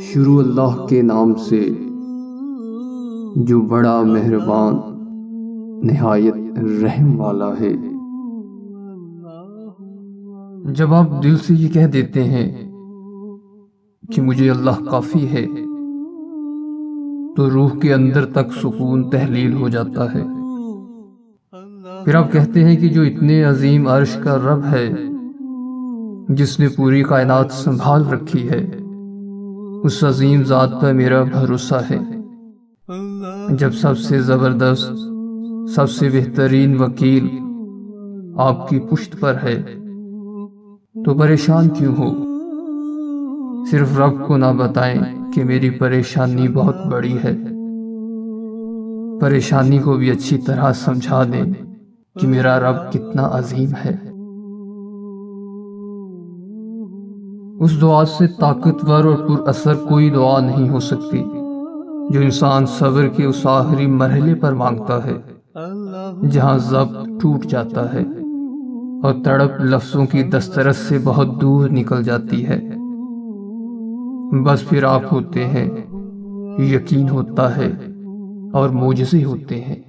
شروع اللہ کے نام سے جو بڑا مہربان نہایت رحم والا ہے۔ جب آپ دل سے یہ کہہ دیتے ہیں کہ مجھے اللہ کافی ہے تو روح کے اندر تک سکون تحلیل ہو جاتا ہے۔ پھر آپ کہتے ہیں کہ جو اتنے عظیم عرش کا رب ہے، جس نے پوری کائنات سنبھال رکھی ہے، اس عظیم ذات پر میرا بھروسہ ہے۔ جب سب سے زبردست، سب سے بہترین وکیل آپ کی پشت پر ہے تو پریشان کیوں ہو؟ صرف رب کو نہ بتائیں کہ میری پریشانی بہت بڑی ہے، پریشانی کو بھی اچھی طرح سمجھا دیں کہ میرا رب کتنا عظیم ہے۔ اس دعا سے طاقتور اور پر اثر کوئی دعا نہیں ہو سکتی جو انسان صبر کے اس آخری مرحلے پر مانگتا ہے، جہاں ضبط ٹوٹ جاتا ہے اور تڑپ لفظوں کی دسترس سے بہت دور نکل جاتی ہے۔ بس پھر آپ ہوتے ہیں، یقین ہوتا ہے اور معجزے ہوتے ہیں۔